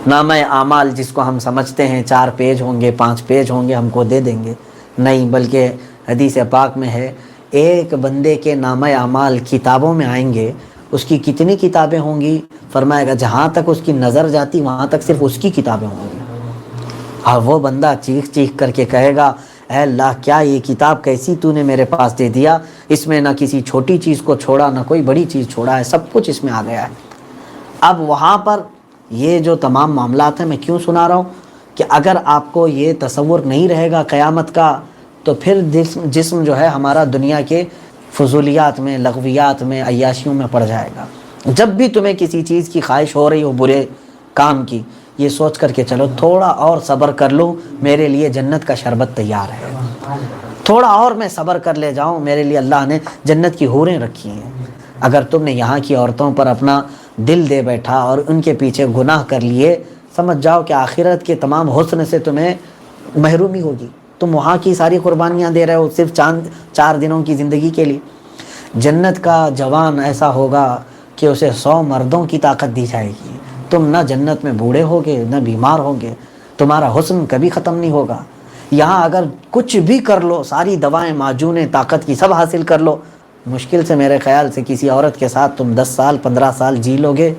نامہ اعمال جس کو ہم سمجھتے ہیں 4 پیج ہوں گے 5 پیج ہوں گے ہم کو دے دیں گے, نہیں, بلکہ حدیث پاک میں ہے ایک بندے کے نامہ اعمال کتابوں میں آئیں گے. اس کی کتنی کتابیں ہوں گی؟ فرمائے گا جہاں تک اس کی نظر جاتی وہاں تک صرف اس کی کتابیں ہوں گی. اور وہ بندہ چیخ کر کے کہے گا اے اللہ کیا یہ کتاب کیسی تو نے میرے پاس دے دیا, اس میں نہ کسی چھوٹی چیز کو چھوڑا نہ کوئی بڑی چیز چھوڑا ہے, سب کچھ اس میں آ گیا ہے. اب وہاں پر یہ جو تمام معاملات ہیں میں کیوں سنا رہا ہوں کہ اگر آپ کو یہ تصور نہیں رہے گا قیامت کا تو پھر جسم جو ہے ہمارا دنیا کے فضولیات میں, لغویات میں, عیاشیوں میں پڑ جائے گا. جب بھی تمہیں کسی چیز کی خواہش ہو رہی ہو برے کام کی, یہ سوچ کر کے چلو تھوڑا اور صبر کر لوں, میرے لیے جنت کا شربت تیار ہے. تھوڑا اور میں صبر کر لے جاؤں, میرے لیے اللہ نے جنت کی حوریں رکھی ہیں. اگر تم نے یہاں کی عورتوں پر اپنا دل دے بیٹھا اور ان کے پیچھے گناہ کر لیے, سمجھ جاؤ کہ آخرت کے تمام حسن سے تمہیں محرومی ہوگی. تم وہاں کی ساری قربانیاں دے رہے ہو صرف 4 دنوں کی زندگی کے لیے. جنت کا جوان ایسا ہوگا کہ اسے 100 مردوں کی طاقت دی جائے گی. تم نہ جنت میں بوڑھے ہوگے نہ بیمار ہوگے, تمہارا حسن کبھی ختم نہیں ہوگا. یہاں اگر کچھ بھی کر لو, ساری دوائیں معجونیں طاقت کی سب حاصل کر لو, مشکل سے میرے خیال سے کسی عورت کے ساتھ تم 10 سال 15 سال جی لو گے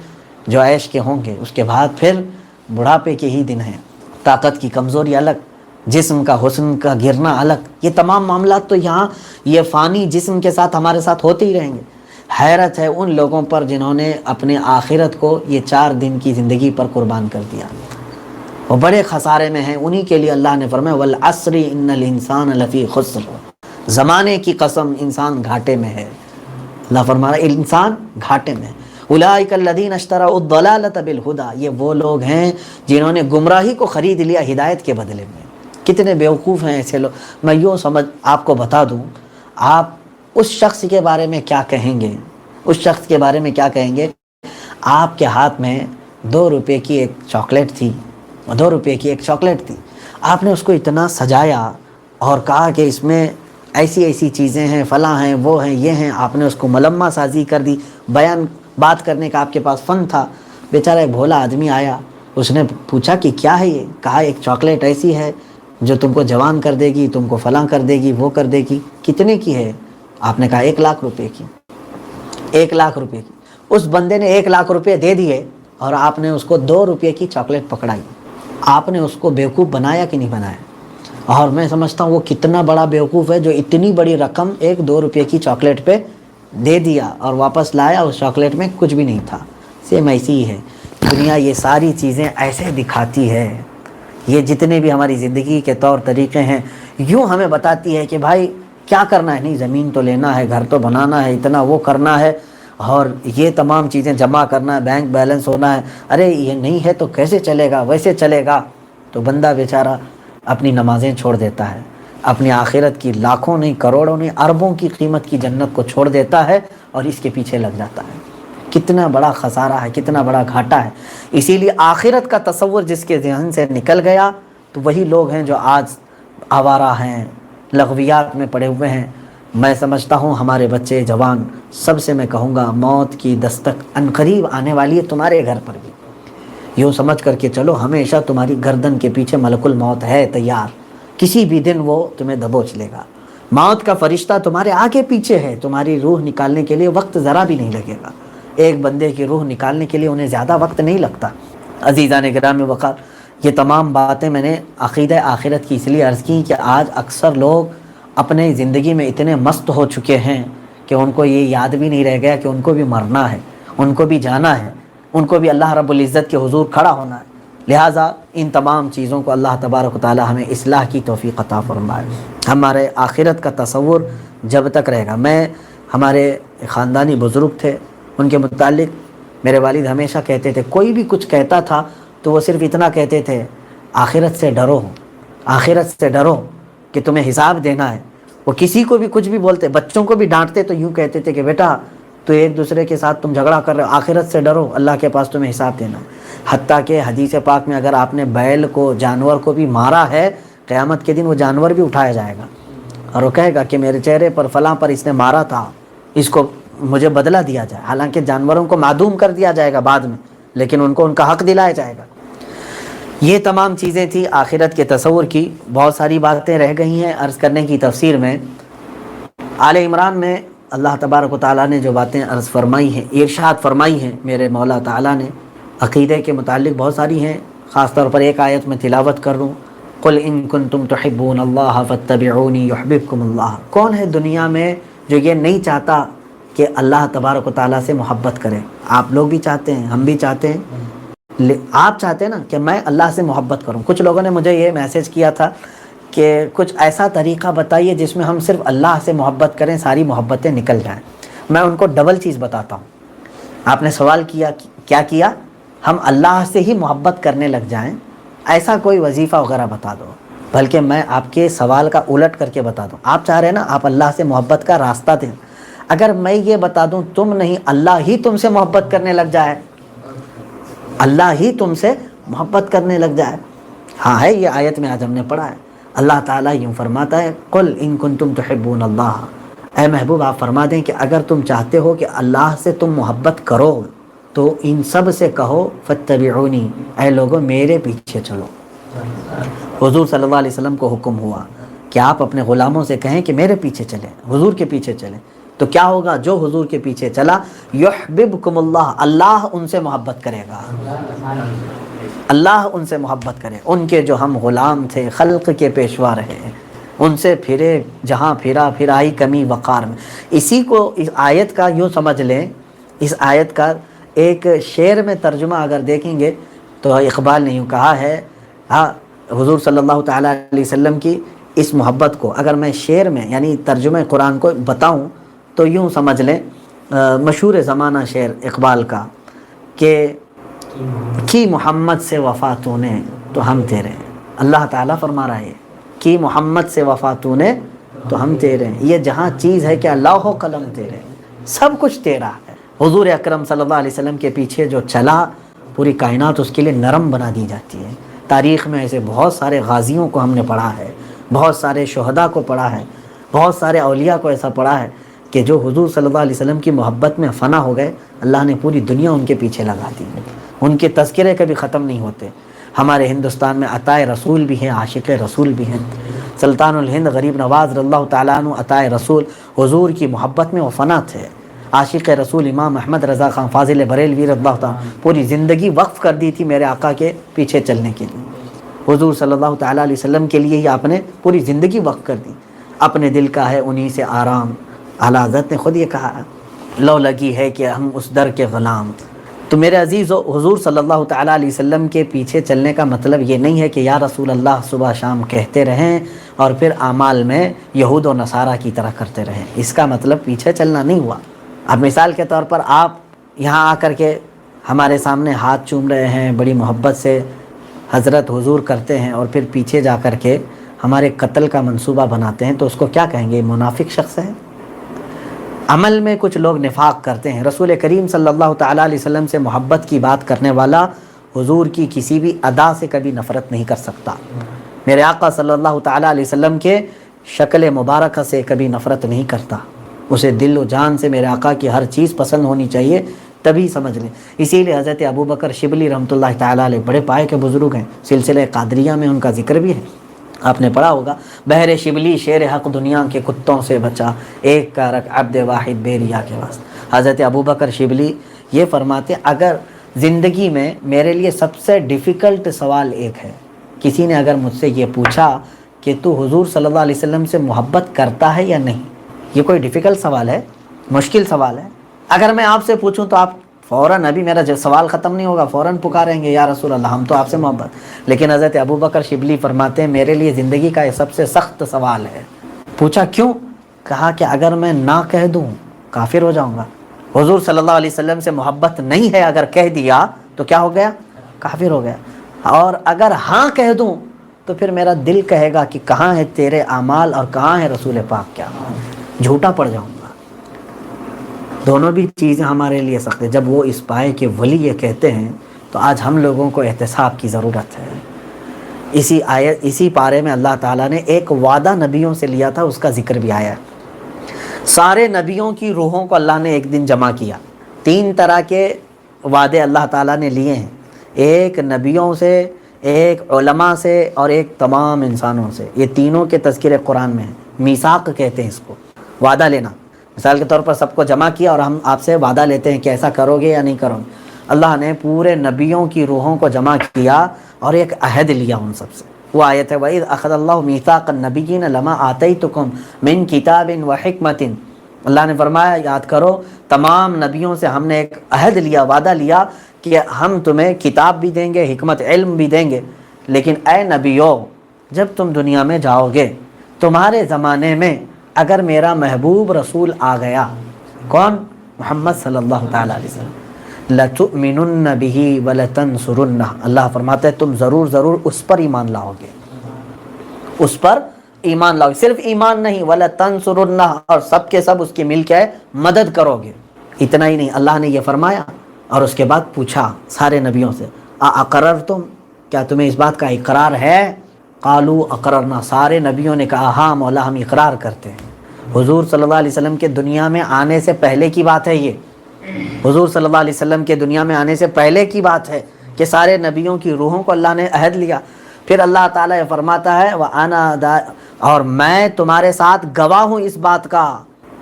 جو عیش کے ہوں گے. اس کے بعد پھر بڑھاپے کے ہی دن ہیں, طاقت کی کمزوری الگ, جسم کا حسن کا گرنا الگ. یہ تمام معاملات تو یہاں یہ فانی جسم کے ساتھ ہمارے ساتھ ہوتے ہی رہیں گے. حیرت ہے ان لوگوں پر جنہوں نے اپنے آخرت کو یہ 4 دن کی زندگی پر قربان کر دیا, وہ بڑے خسارے میں ہیں. انہی کے لیے اللہ نے فرمایا والعصر ان الانسان لفی خسر, زمانے کی قسم انسان گھاٹے میں ہے. اللہ فرما رہا ہے انسان گھاٹے میں ہے. اولئک الذین اشتروا الضلالۃ بالہدی, یہ وہ لوگ ہیں جنہوں نے گمراہی کو خرید لیا ہدایت کے بدلے میں. کتنے بیوقوف ہیں ایسے لوگ. میں یوں سمجھ آپ کو بتا دوں, آپ اس شخص کے بارے میں کیا کہیں گے, اس شخص کے بارے میں کیا کہیں گے, آپ کے ہاتھ میں 2 روپے کی ایک چاکلیٹ تھی, 2 روپے کی ایک چاکلیٹ تھی, آپ نے اس کو اتنا سجایا اور کہا کہ اس میں ایسی چیزیں ہیں, فلاں ہیں, وہ ہیں, یہ ہیں. آپ نے اس کو ملمہ سازی کر دی, بیان بات کرنے کا آپ کے پاس فن تھا. بیچارہ ایک بھولا آدمی آیا, اس نے پوچھا کہ کیا ہے یہ, کہا ایک چاکلیٹ ایسی ہے جو تم کو جوان کر دے گی, تم کو فلاں کر دے گی, وہ کر دے گی. کتنے کی ہے؟ آپ نے کہا 1 لاکھ روپے کی. 1 لاکھ روپے کی. اس بندے نے 1 لاکھ روپے دے دیے اور آپ نے اس کو 2 روپے کی چاکلیٹ پکڑائی. آپ نے اس کو بیوقوف بنایا کہ نہیں بنایا؟ اور میں سمجھتا ہوں وہ کتنا بڑا بیوقوف ہے جو اتنی بڑی رقم 1-2 روپے کی چاکلیٹ پہ دے دیا اور واپس لایا اس چاکلیٹ میں کچھ بھی نہیں تھا. سیم ایسی ہی ہے دنیا. یہ ساری چیزیں ایسے دکھاتی ہے, یہ جتنے بھی ہماری زندگی کے طور طریقے ہیں یوں ہمیں بتاتی ہے کہ بھائی کیا کرنا ہے. نہیں, زمین تو لینا ہے, گھر تو بنانا ہے, اتنا وہ کرنا ہے, اور یہ تمام چیزیں جمع کرنا ہے, بینک بیلنس ہونا ہے. ارے یہ نہیں ہے تو کیسے چلے گا, ویسے چلے گا. تو بندہ بیچارہ اپنی نمازیں چھوڑ دیتا ہے, اپنی آخرت کی لاکھوں نہیں کروڑوں نہیں اربوں کی قیمت کی جنت کو چھوڑ دیتا ہے اور اس کے پیچھے لگ جاتا ہے. کتنا بڑا خسارہ ہے, کتنا بڑا گھاٹا ہے. اسی لیے آخرت کا تصور جس کے ذہن سے نکل گیا تو وہی لوگ ہیں جو آج آوارہ ہیں, لغویات میں پڑے ہوئے ہیں. میں سمجھتا ہوں ہمارے بچے جوان سب سے میں کہوں گا موت کی دستک عنقریب آنے والی ہے تمہارے گھر پر بھی. یوں سمجھ کر کے چلو ہمیشہ تمہاری گردن کے پیچھے ملک الموت ہے تیار، کسی بھی دن وہ تمہیں دبوچ لے گا۔ موت کا فرشتہ تمہارے آگے پیچھے ہے، تمہاری روح نکالنے کے لیے وقت ذرا بھی نہیں لگے گا۔ ایک بندے کی روح نکالنے کے لیے انہیں زیادہ وقت نہیں لگتا۔ عزیزان گرامی وقار، یہ تمام باتیں میں نے عقیدہ آخرت کی اس لیے عرض کی کہ آج اکثر لوگ اپنے زندگی میں اتنے مست ہو چکے ہیں کہ ان کو یہ یاد بھی نہیں رہ گیا کہ ان کو بھی مرنا ہے، ان کو بھی جانا ہے، ان کو بھی اللہ رب العزت کے حضور کھڑا ہونا ہے۔ لہٰذا ان تمام چیزوں کو اللہ تبارک و تعالی ہمیں اصلاح کی توفیق عطا فرمائے۔ ہمارے آخرت کا تصور جب تک رہے گا، میں ہمارے خاندانی بزرگ تھے، ان کے متعلق میرے والد ہمیشہ کہتے تھے، کوئی بھی کچھ کہتا تھا تو وہ صرف اتنا کہتے تھے، آخرت سے ڈرو، آخرت سے ڈرو کہ تمہیں حساب دینا ہے۔ وہ کسی کو بھی کچھ بھی بولتے، بچوں کو بھی ڈانٹتے تو یوں کہتے تھے کہ بیٹا تو ایک دوسرے کے ساتھ تم جھگڑا کر رہے ہو، آخرت سے ڈرو، اللہ کے پاس تمہیں حساب دینا ہے۔ حتیٰ کہ حدیث پاک میں اگر آپ نے بیل کو، جانور کو بھی مارا ہے، قیامت کے دن وہ جانور بھی اٹھایا جائے گا اور وہ کہے گا کہ میرے چہرے پر فلاں پر اس نے مارا تھا، اس کو مجھے بدلہ دیا جائے۔ حالانکہ جانوروں کو معدوم کر دیا جائے گا بعد میں، لیکن ان کو ان کا حق دلایا جائے گا۔ یہ تمام چیزیں تھیں آخرت کے تصور کی۔ بہت ساری باتیں رہ گئی ہیں عرض کرنے کی تفسیر میں۔ آل عمران میں اللہ تبارک و تعالیٰ نے جو باتیں عرض فرمائی ہیں، ارشاد فرمائی ہیں میرے مولا تعالیٰ نے، عقیدے کے متعلق بہت ساری ہیں، خاص طور پر ایک آیت میں تلاوت کر رہا ہوں، قل ان کنتم تحبون اللہ فاتبعونی یحببکم اللہ۔ کون ہے دنیا میں جو یہ نہیں چاہتا کہ اللہ تبارک و تعالیٰ سے محبت کرے؟ آپ لوگ بھی چاہتے ہیں، ہم بھی چاہتے ہیں۔ آپ چاہتے ہیں نا کہ میں اللہ سے محبت کروں۔ کچھ لوگوں نے مجھے یہ میسیج کیا تھا کہ کچھ ایسا طریقہ بتائیے جس میں ہم صرف اللہ سے محبت کریں، ساری محبتیں نکل جائیں۔ میں ان کو ڈبل چیز بتاتا ہوں۔ آپ نے سوال کیا، کیا کیا؟ ہم اللہ سے ہی محبت کرنے لگ جائیں، ایسا کوئی وظیفہ وغیرہ بتا دو۔ بلکہ میں آپ کے سوال کا الٹ کر کے بتا دوں، آپ چاہ رہے ہیں نا آپ اللہ سے محبت کا راستہ دیں، اگر میں یہ بتا دوں تم نہیں، اللہ ہی تم سے محبت کرنے لگ جائے، اللہ ہی تم سے محبت کرنے لگ جائے۔ ہاں ہے، یہ آیت میں آج ہم نے پڑھا ہے۔ اللہ تعالیٰ یوں فرماتا ہے، قل ان کنتم تحبون اللہ، اے محبوب آپ فرما دیں کہ اگر تم چاہتے ہو کہ اللہ سے تم محبت کرو تو ان سب سے کہو فاتبعونی، اے لوگوں میرے پیچھے چلو۔ حضور صلی اللہ علیہ وسلم کو حکم ہوا کہ آپ اپنے غلاموں سے کہیں کہ میرے پیچھے چلیں، حضور کے پیچھے چلیں۔ تو کیا ہوگا؟ جو حضور کے پیچھے چلا، یحببکم اللہ، اللہ ان سے محبت کرے گا، اللہ ان سے محبت کرے۔ ان کے جو ہم غلام تھے، خلق کے پیشوا رہے، ان سے پھرے جہاں پھرا، پھرائی کمی وقار میں۔ اسی کو اس آیت کا یوں سمجھ لیں، اس آیت کا ایک شعر میں ترجمہ اگر دیکھیں گے تو اقبال نے یوں کہا ہے، ہاں حضور صلی اللہ تعالیٰ علیہ وسلم کی اس محبت کو اگر میں شعر میں یعنی ترجمہ قرآن کو بتاؤں تو یوں سمجھ لیں، مشہور زمانہ شعر اقبال کا کہ کی محمد سے وفا تو نے تو ہم تیرے ہیں۔ اللہ تعالیٰ فرما رہا ہے کہ محمد سے وفا تو نے تو ہم تیرے ہیں۔ یہ جہاں چیز ہے کہ اللہ و قلم تیرے، سب کچھ تیرا ہے۔ حضور اکرم صلی اللہ علیہ وسلم کے پیچھے جو چلا، پوری کائنات اس کے لیے نرم بنا دی جاتی ہے۔ تاریخ میں ایسے بہت سارے غازیوں کو ہم نے پڑھا ہے، بہت سارے شہداء کو پڑھا ہے، بہت سارے اولیاء کو ایسا پڑھا ہے کہ جو حضور صلی اللہ علیہ وسلم کی محبت میں فنا ہو گئے، اللہ نے پوری دنیا ان کے پیچھے لگا دی، ان کے تذکرے کبھی ختم نہیں ہوتے۔ ہمارے ہندوستان میں عطائے رسول بھی ہیں، عاشق رسول بھی ہیں۔ سلطان الہند غریب نواز رضی اللہ تعالیٰ عنہ عطائے رسول، حضور کی محبت میں وہ فنا تھے۔ عاشق رسول امام احمد رضا خان فاضل بریلوی رضی اللہ تعالیٰ پوری زندگی وقف کر دی تھی میرے آقا کے پیچھے چلنے کے لیے۔ حضور صلی اللہ تعالیٰ علیہ وسلم کے لیے ہی آپ نے پوری زندگی وقف کر دی۔ اپنے دل کا ہے انہی سے آرام، اعلیٰ حضرت نے خود یہ کہا، لو لگی ہے کہ ہم اس در کے غلام۔ تو میرے عزیزو، حضور صلی اللہ تعالیٰ علیہ وسلم کے پیچھے چلنے کا مطلب یہ نہیں ہے کہ یا رسول اللہ صبح شام کہتے رہیں اور پھر اعمال میں یہود و نصارہ کی طرح کرتے رہیں۔ اس کا مطلب پیچھے چلنا نہیں ہوا۔ اب مثال کے طور پر آپ یہاں آ کر کے ہمارے سامنے ہاتھ چوم رہے ہیں، بڑی محبت سے حضرت حضور کرتے ہیں اور پھر پیچھے جا کر کے ہمارے قتل کا منصوبہ بناتے ہیں، تو اس کو کیا کہیں گے؟ منافق شخص ہے۔ عمل میں کچھ لوگ نفاق کرتے ہیں۔ رسول کریم صلی اللہ تعالیٰ علیہ وسلم سے محبت کی بات کرنے والا حضور کی کسی بھی ادا سے کبھی نفرت نہیں کر سکتا۔ میرے آقا صلی اللہ تعالیٰ علیہ وسلم کے شکل مبارکہ سے کبھی نفرت نہیں کرتا۔ اسے دل و جان سے میرے آقا کی ہر چیز پسند ہونی چاہیے، تبھی سمجھ لیں۔ اسی لیے حضرت ابو بکر شبلی رحمۃ اللہ تعالیٰ علیہ بڑے پائے کے بزرگ ہیں، سلسلہ قادریہ میں ان کا ذکر بھی ہے، آپ نے پڑھا ہوگا، بہر شبلی شیر حق دنیا کے کتوں سے بچا، ایک کا رکھ عبد واحد بے ریا کے واسطے۔ حضرت ابو بکر شبلی یہ فرماتے، اگر زندگی میں میرے لیے سب سے ڈیفیکلٹ سوال ایک ہے، کسی نے اگر مجھ سے یہ پوچھا کہ تو حضور صلی اللہ علیہ وسلم سے محبت کرتا ہے یا نہیں، یہ کوئی ڈیفیکلٹ سوال ہے، مشکل سوال ہے۔ اگر میں آپ سے پوچھوں تو آپ فوراً، ابھی میرا جب سوال ختم نہیں ہوگا فوراً پکاریں گے یا رسول اللہ ہم تو آپ سے محبت، لیکن حضرت ابو بکر شبلی فرماتے ہیں میرے لیے زندگی کا یہ سب سے سخت سوال ہے۔ پوچھا کیوں؟ کہا کہ اگر میں نہ کہہ دوں کافر ہو جاؤں گا، حضور صلی اللہ علیہ وسلم سے محبت نہیں ہے اگر کہہ دیا تو کیا ہو گیا؟ کافر ہو گیا، اور اگر ہاں کہہ دوں تو پھر میرا دل کہے گا کہ کہاں ہے تیرے اعمال اور کہاں ہے رسول پاک، کیا جھوٹا پڑ جاؤں گا۔ دونوں بھی چیزیں ہمارے لیے سخت ہے۔ جب وہ اس پائے کے ولی یہ کہتے ہیں تو آج ہم لوگوں کو احتساب کی ضرورت ہے۔ اسی پارے میں اللہ تعالیٰ نے ایک وعدہ نبیوں سے لیا تھا، اس کا ذکر بھی آیا ہے۔ سارے نبیوں کی روحوں کو اللہ نے ایک دن جمع کیا۔ 3 طرح کے وعدے اللہ تعالیٰ نے لیے ہیں، ایک نبیوں سے، ایک علماء سے، اور ایک تمام انسانوں سے۔ یہ تینوں کے تذکرے قرآن میں ہیں، میثاق کہتے ہیں اس کو، وعدہ لینا۔ مثال کے طور پر سب کو جمع کیا اور ہم آپ سے وعدہ لیتے ہیں کہ ایسا کرو گے یا نہیں کرو گے۔ اللہ نے پورے نبیوں کی روحوں کو جمع کیا اور ایک عہد لیا ان سب سے۔ وہ آیت ہے وَإِذْ أَخَذَ اللَّهُ مِيثَاقَ النَّبِيِّينَ لَمَا آتَيْتُكُم مِّن كِتَابٍ وَحِكْمَةٍ۔ اللہ نے فرمایا یاد کرو تمام نبیوں سے ہم نے ایک عہد لیا، وعدہ لیا کہ ہم تمہیں کتاب بھی دیں گے، حکمت علم بھی دیں گے، لیکن اے نبیو جب تم دنیا میں جاؤ گے تمہارے زمانے میں اگر میرا محبوب رسول آ گیا، کون؟ محمد صلی اللہ تعالیٰ علیہ وسلم، لَتُؤْمِنُنَّ بِهِ وَلَتَنْصُرُنَّهُ، اللہ فرماتے ہیں تم ضرور اس پر ایمان لاؤ گے، اس پر ایمان لاؤ گے، صرف ایمان نہیں، وَلَتَنْصُرُنَّهُ، اور سب کے سب اس کی مل کے مدد کرو گے۔ اتنا ہی نہیں، اللہ نے یہ فرمایا اور اس کے بعد پوچھا سارے نبیوں سے اَأَقْرَرْتُمْ، کیا تمہیں اس بات کا اقرار ہے؟ قالوا اقررنا، سارے نبیوں نے کہا ہاں مولا ہم اقرار کرتے ہیں۔ حضور صلی اللہ علیہ وسلم کے دنیا میں آنے سے پہلے کی بات ہے، یہ حضور صلی اللہ علیہ وسلم کے دنیا میں آنے سے پہلے کی بات ہے کہ سارے نبیوں کی روحوں کو اللہ نے عہد لیا۔ پھر اللہ تعالیٰ یہ فرماتا ہے وَأَنَا اور میں تمہارے ساتھ گواہ ہوں اس بات کا۔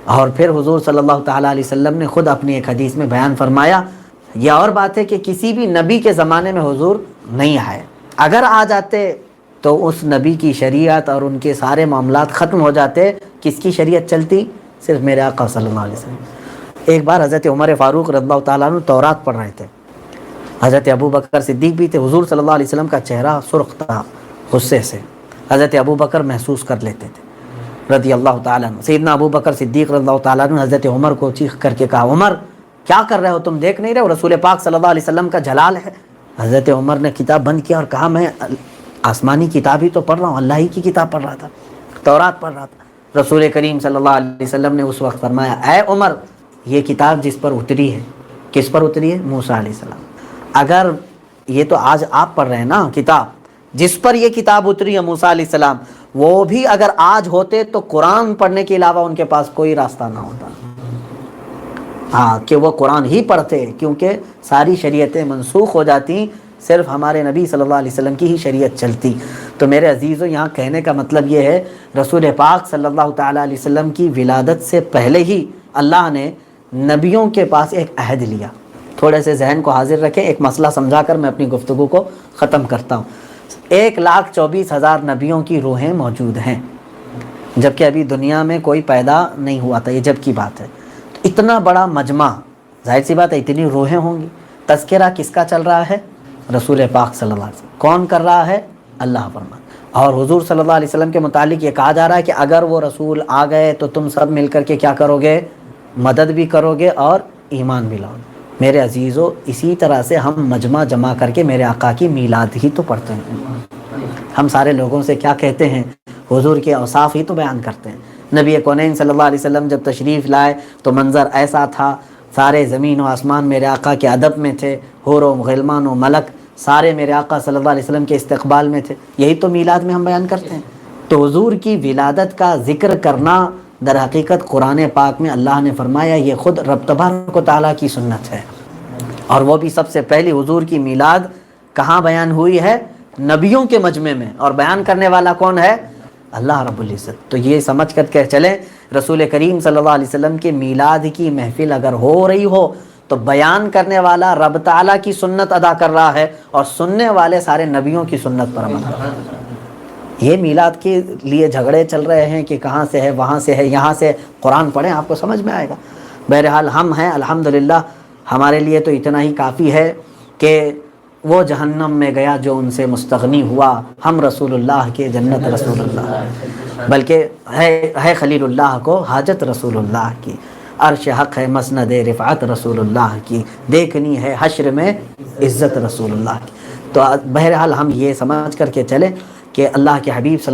اور پھر حضور صلی اللہ تعالیٰ علیہ وسلم نے خود اپنی ایک حدیث میں بیان فرمایا، یہ اور بات ہے کہ کسی بھی نبی کے زمانے میں حضور نہیں آئے، اگر آ جاتے تو اس نبی کی شریعت اور ان کے سارے معاملات ختم ہو جاتے۔ کس کی شریعت چلتی؟ صرف میرے آقا صلی اللہ علیہ وسلم۔ ایک بار حضرت عمر فاروق رضی اللہ تعالیٰ عنہ تورات پڑھ رہے تھے، حضرت ابو بکر صدیق بھی تھے، حضور صلی اللہ علیہ وسلم کا چہرہ سرخ تھا غصے سے، حضرت ابو بکر محسوس کر لیتے تھے رضی اللہ تعالیٰ عنہ۔ سیدنا ابو بکر صدیق رضی اللہ تعالیٰ عنہ حضرت عمر کو چیخ کر کے کہا عمر کیا کر رہے ہو، تم دیکھ نہیں رہے ہو رسول پاک صلی اللہ علیہ وسلم کا جلال ہے؟ حضرت عمر نے کتاب بند کیا اور کہا میں آسمانی کتاب ہی تو پڑھ رہا ہوں، اللہ ہی کی کتاب پڑھ رہا تھا، تورات پڑھ رہا تھا۔ رسول کریم صلی اللہ علیہ وسلم نے اس وقت فرمایا اے عمر یہ کتاب جس پر اتری ہے، کس پر اتری ہے؟ موسیٰ علیہ السلام۔ اگر یہ تو آج آپ پڑھ رہے ہیں نا کتاب، جس پر یہ کتاب اتری ہے موسیٰ علیہ السلام، وہ بھی اگر آج ہوتے تو قرآن پڑھنے کے علاوہ ان کے پاس کوئی راستہ نہ ہوتا، ہاں کہ وہ قرآن ہی پڑھتے، کیونکہ ساری شریعتیں منسوخ ہو جاتی، صرف ہمارے نبی صلی اللہ علیہ وسلم کی ہی شریعت چلتی۔ تو میرے عزیزوں یہاں کہنے کا مطلب یہ ہے رسول پاک صلی اللہ تعالیٰ علیہ وسلم کی ولادت سے پہلے ہی اللہ نے نبیوں کے پاس ایک عہد لیا۔ تھوڑے سے ذہن کو حاضر رکھیں، ایک مسئلہ سمجھا کر میں اپنی گفتگو کو ختم کرتا ہوں۔ 1,24,000 نبیوں کی روحیں موجود ہیں، جبکہ ابھی دنیا میں کوئی پیدا نہیں ہوا تھا، یہ جب کی بات ہے۔ تو اتنا بڑا مجمع، ظاہر سی بات ہے اتنی روحیں ہوں گی، تذکرہ کس کا چل رہا ہے؟ رسول پاک صلی اللہ علیہ وسلم۔ کون کر رہا ہے؟ اللہ فرمان۔ اور حضور صلی اللہ علیہ وسلم کے متعلق یہ کہا جا رہا ہے کہ اگر وہ رسول آ گئے تو تم سب مل کر کے کیا کرو گے؟ مدد بھی کرو گے اور ایمان بھی لاؤ گے۔ میرے عزیزو اسی طرح سے ہم مجمع جمع کر کے میرے آقا کی میلاد ہی تو پڑھتے ہیں۔ ہم سارے لوگوں سے کیا کہتے ہیں؟ حضور کے اوصاف ہی تو بیان کرتے ہیں۔ نبی کونین صلی اللہ علیہ وسلم جب تشریف لائے تو منظر ایسا تھا، سارے زمین و آسمان میرے آقا کے ادب میں تھے، حور و غلمان و ملک سارے میرے آقا صلی اللہ علیہ وسلم کے استقبال میں تھے۔ یہی تو میلاد میں ہم بیان کرتے ہیں۔ تو حضور کی ولادت کا ذکر کرنا در حقیقت قرآن پاک میں اللہ نے فرمایا یہ خود رب تبارک و تعالیٰ کی سنت ہے۔ اور وہ بھی سب سے پہلی حضور کی میلاد کہاں بیان ہوئی ہے؟ نبیوں کے مجمع میں، اور بیان کرنے والا کون ہے؟ اللہ رب العزت۔ تو یہ سمجھ کر کے چلیں، رسول کریم صلی اللہ علیہ وسلم کی میلاد کی محفل اگر ہو رہی ہو تو بیان کرنے والا رب تعالیٰ کی سنت ادا کر رہا ہے، اور سننے والے سارے نبیوں کی سنت پر عمل کر رہے ہیں۔ یہ میلاد کے لیے جھگڑے چل رہے ہیں کہ کہاں سے ہے، وہاں سے ہے، یہاں سے، قرآن پڑھیں آپ کو سمجھ میں آئے گا۔ بہرحال ہم ہیں الحمدللہ، ہمارے لیے تو اتنا ہی کافی ہے کہ وہ جہنم میں گیا جو ان سے مستغنی ہوا، ہم رسول اللہ کے جنت رسول اللہ، بلکہ ہے خلیل اللہ کو حاجت رسول اللہ کی، عرش حق ہے مسند رفعت رسول اللہ کی، دیکھنی ہے حشر میں عزت رسول اللہ کی۔ تو بہرحال ہم یہ سمجھ کر کے چلیں کہ اللہ کے حبیب صلی